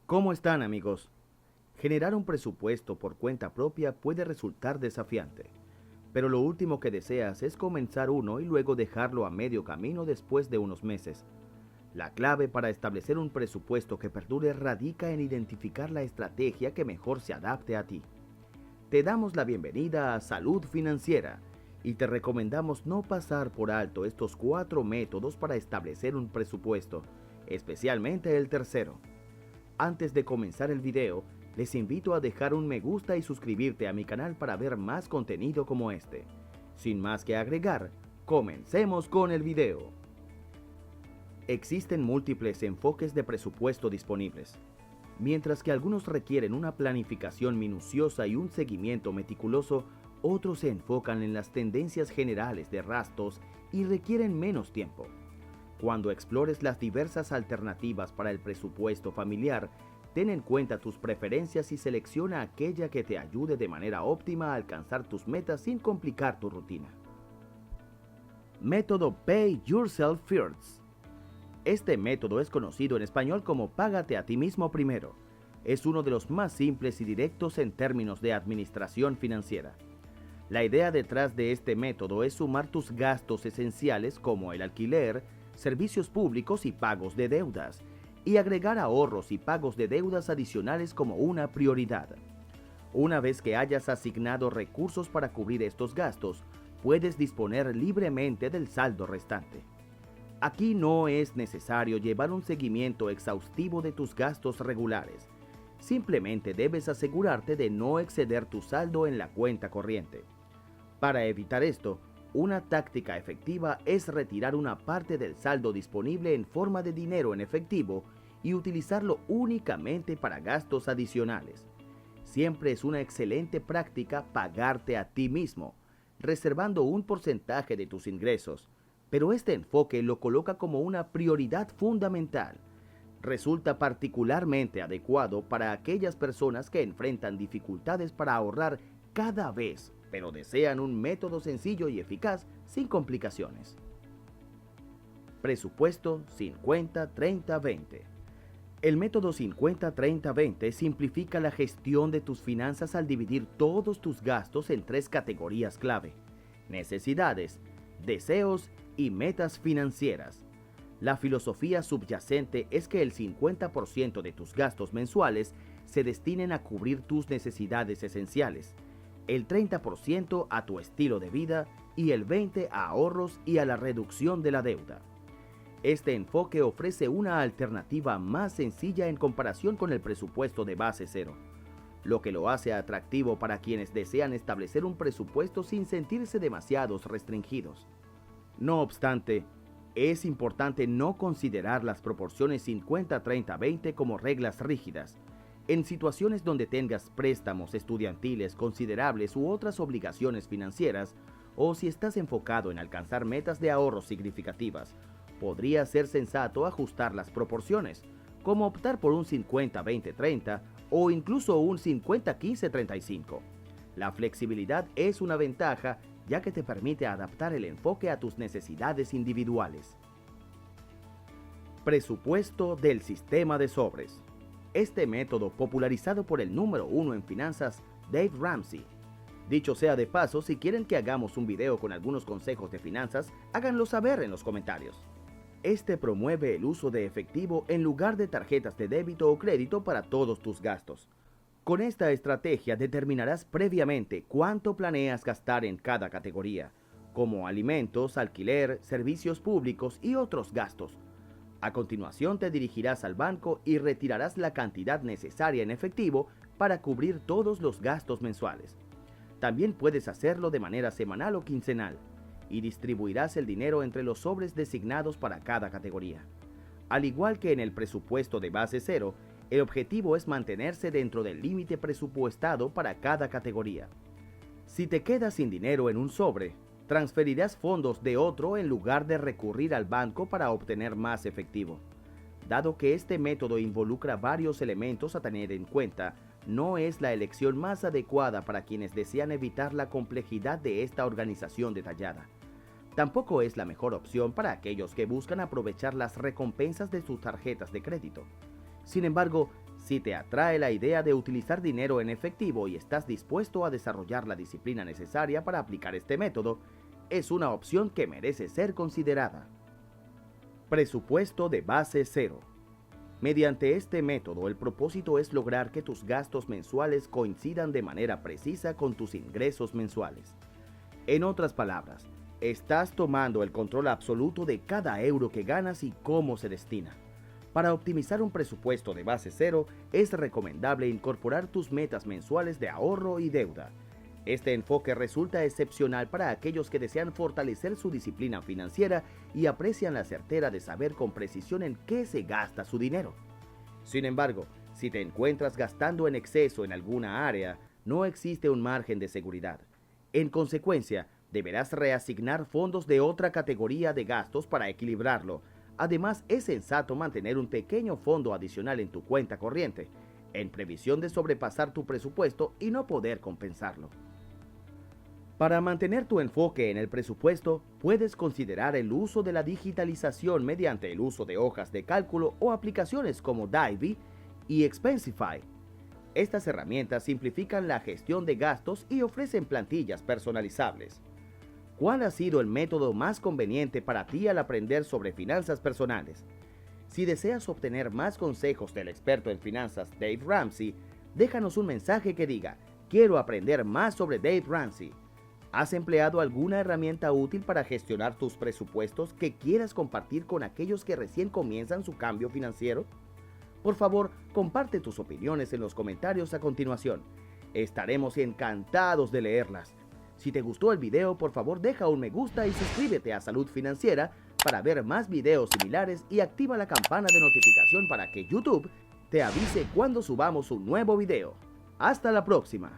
¿Cómo están, amigos? Generar un presupuesto por cuenta propia puede resultar desafiante, pero lo último que deseas es comenzar uno y luego dejarlo a medio camino después de unos meses. La clave para establecer un presupuesto que perdure radica en identificar la estrategia que mejor se adapte a ti. Te damos la bienvenida a Salud Financiera y te recomendamos no pasar por alto estos 4 métodos para establecer un presupuesto, especialmente el tercero. Antes de comenzar el video, les invito a dejar un me gusta y suscribirte a mi canal para ver más contenido como este. Sin más que agregar, comencemos con el video. Existen múltiples enfoques de presupuesto disponibles. Mientras que algunos requieren una planificación minuciosa y un seguimiento meticuloso, otros se enfocan en las tendencias generales de gastos y requieren menos tiempo. Cuando explores las diversas alternativas para el presupuesto familiar, ten en cuenta tus preferencias y selecciona aquella que te ayude de manera óptima a alcanzar tus metas sin complicar tu rutina. Método Pay Yourself First. Este método es conocido en español como Págate a ti mismo primero. Es uno de los más simples y directos en términos de administración financiera. La idea detrás de este método es sumar tus gastos esenciales como el alquiler, servicios públicos y pagos de deudas, y agregar ahorros y pagos de deudas adicionales como una prioridad. Una vez que hayas asignado recursos para cubrir estos gastos, puedes disponer libremente del saldo restante. Aquí no es necesario llevar un seguimiento exhaustivo de tus gastos regulares. Simplemente debes asegurarte de no exceder tu saldo en la cuenta corriente. Para evitar esto, una táctica efectiva es retirar una parte del saldo disponible en forma de dinero en efectivo y utilizarlo únicamente para gastos adicionales. Siempre es una excelente práctica pagarte a ti mismo, reservando un porcentaje de tus ingresos, pero este enfoque lo coloca como una prioridad fundamental. Resulta particularmente adecuado para aquellas personas que enfrentan dificultades para ahorrar cada vez, pero desean un método sencillo y eficaz sin complicaciones. Presupuesto 50-30-20. El método 50-30-20 simplifica la gestión de tus finanzas al dividir todos tus gastos en 3 categorías clave: necesidades, deseos y metas financieras. La filosofía subyacente es que el 50% de tus gastos mensuales se destinen a cubrir tus necesidades esenciales, el 30% a tu estilo de vida y el 20% a ahorros y a la reducción de la deuda. Este enfoque ofrece una alternativa más sencilla en comparación con el presupuesto de base cero, lo que lo hace atractivo para quienes desean establecer un presupuesto sin sentirse demasiado restringidos. No obstante, es importante no considerar las proporciones 50-30-20 como reglas rígidas. En situaciones donde tengas préstamos estudiantiles considerables u otras obligaciones financieras, o si estás enfocado en alcanzar metas de ahorro significativas, podría ser sensato ajustar las proporciones, como optar por un 50-20-30 o incluso un 50-15-35. La flexibilidad es una ventaja, ya que te permite adaptar el enfoque a tus necesidades individuales. Presupuesto del sistema de sobres. Este método, popularizado por el número 1 en finanzas, Dave Ramsey. Dicho sea de paso, si quieren que hagamos un video con algunos consejos de finanzas, háganlo saber en los comentarios. Este promueve el uso de efectivo en lugar de tarjetas de débito o crédito para todos tus gastos. Con esta estrategia determinarás previamente cuánto planeas gastar en cada categoría, como alimentos, alquiler, servicios públicos y otros gastos. A continuación te dirigirás al banco y retirarás la cantidad necesaria en efectivo para cubrir todos los gastos mensuales. También puedes hacerlo de manera semanal o quincenal, y distribuirás el dinero entre los sobres designados para cada categoría. Al igual que en el presupuesto de base cero, el objetivo es mantenerse dentro del límite presupuestado para cada categoría. Si te quedas sin dinero en un sobre, transferirás fondos de otro en lugar de recurrir al banco para obtener más efectivo. Dado que este método involucra varios elementos a tener en cuenta, no es la elección más adecuada para quienes desean evitar la complejidad de esta organización detallada. Tampoco es la mejor opción para aquellos que buscan aprovechar las recompensas de sus tarjetas de crédito. Sin embargo, Si te atrae la idea de utilizar dinero en efectivo y estás dispuesto a desarrollar la disciplina necesaria para aplicar este método, es una opción que merece ser considerada. Presupuesto de base cero. Mediante este método, el propósito es lograr que tus gastos mensuales coincidan de manera precisa con tus ingresos mensuales. En otras palabras, estás tomando el control absoluto de cada euro que ganas y cómo se destina. Para optimizar un presupuesto de base cero, es recomendable incorporar tus metas mensuales de ahorro y deuda. Este enfoque resulta excepcional para aquellos que desean fortalecer su disciplina financiera y aprecian la certeza de saber con precisión en qué se gasta su dinero. Sin embargo, si te encuentras gastando en exceso en alguna área, no existe un margen de seguridad. En consecuencia, deberás reasignar fondos de otra categoría de gastos para equilibrarlo. Además, es sensato mantener un pequeño fondo adicional en tu cuenta corriente, en previsión de sobrepasar tu presupuesto y no poder compensarlo. Para mantener tu enfoque en el presupuesto, puedes considerar el uso de la digitalización mediante el uso de hojas de cálculo o aplicaciones como Divey y Expensify. Estas herramientas simplifican la gestión de gastos y ofrecen plantillas personalizables. ¿Cuál ha sido el método más conveniente para ti al aprender sobre finanzas personales? Si deseas obtener más consejos del experto en finanzas Dave Ramsey, déjanos un mensaje que diga: quiero aprender más sobre Dave Ramsey. ¿Has empleado alguna herramienta útil para gestionar tus presupuestos que quieras compartir con aquellos que recién comienzan su cambio financiero? Por favor, comparte tus opiniones en los comentarios a continuación. Estaremos encantados de leerlas. Si te gustó el video, por favor deja un me gusta y suscríbete a Salud Financiera para ver más videos similares y activa la campana de notificación para que YouTube te avise cuando subamos un nuevo video. ¡Hasta la próxima!